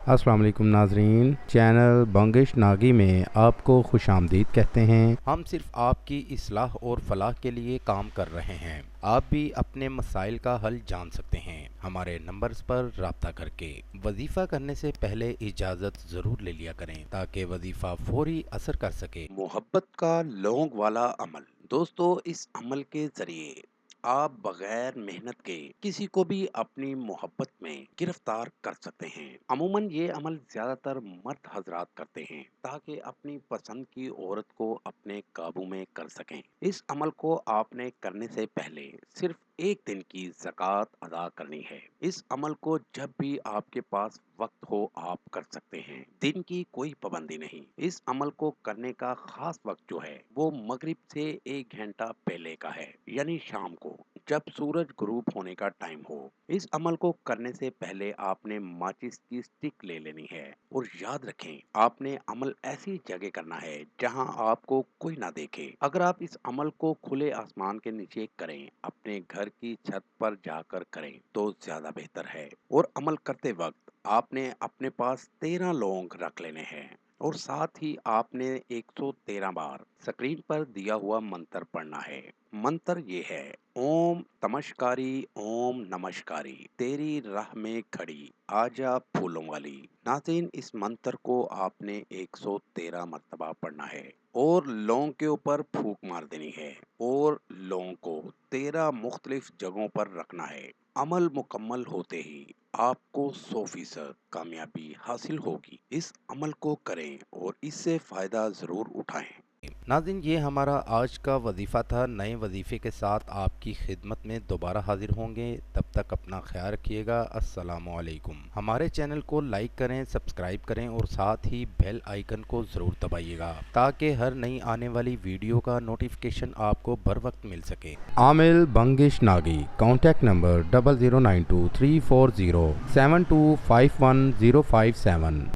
अस्सलाम वालेकुम नाजरीन, चैनल बंगिश नागी में आपको खुश आमदीद कहते हैं। हम सिर्फ आपकी इस्लाह और फलाह के लिए काम कर रहे हैं। आप भी अपने मसाइल का हल जान सकते हैं हमारे नंबर्स पर रब्ता करके। वजीफ़ा करने से पहले इजाज़त ज़रूर ले लिया करें ताकि वजीफ़ा फौरी असर कर सके। मोहब्बत का लौंग वाला अमल। दोस्तों, इस अमल के जरिए आप बगैर मेहनत के किसी को भी अपनी मोहब्बत में गिरफ्तार कर सकते हैं। अमूमन ये अमल ज्यादातर मर्द हजरात करते हैं ताकि अपनी पसंद की औरत को अपने काबू में कर सकें। इस अमल को आपने करने से पहले सिर्फ एक दिन की ज़कात अदा करनी है। इस अमल को जब भी आपके पास वक्त हो आप कर सकते हैं। दिन की कोई पाबंदी नहीं। इस अमल को करने का खास वक्त जो है वो मगरिब से 1 घंटा पहले का है, यानी शाम को, जब सूरज गुरूब होने का टाइम हो। इस अमल को करने से पहले आपने माचिस की स्टिक ले लेनी है और याद रखें आपने अमल ऐसी जगह करना है जहां आपको कोई ना देखे। अगर आप इस अमल को खुले आसमान के नीचे करें, अपने घर की छत पर जाकर करें तो ज्यादा बेहतर है। और अमल करते वक्त आपने अपने पास 13 लौंग रख लेने हैं और साथ ही आपने 113 बार स्क्रीन पर दिया हुआ मंत्र पढ़ना है। मंत्र ये है: ओम तमशकारी ओम नमस्कारी, तेरी राह में खड़ी आजा फूलों वाली। नाज़रीन, इस मंत्र को आपने 113 मर्तबा पढ़ना है और लौंग के ऊपर फूंक मार देनी है और लौंग को 13 मुख्तलिफ जगहों पर रखना है। अमल मुकम्मल होते ही आपको 100% कामयाबी हासिल होगी। इस अमल को करें और इससे फ़ायदा ज़रूर उठाएं। नाज़रीन, ये हमारा आज का वजीफ़ा था। नए वजीफ़े के साथ आपकी खिदमत में दोबारा हाजिर होंगे। तब तक अपना ख्याल रखिएगा। अस्सलामु अलैकुम। हमारे चैनल को लाइक करें, सब्सक्राइब करें और साथ ही बेल आइकन को ज़रूर दबाइएगा ताकि हर नई आने वाली वीडियो का नोटिफिकेशन आपको बर वक्त मिल सके। आमिल बंगिश नागी, कॉन्टैक्ट नंबर 00923407251057।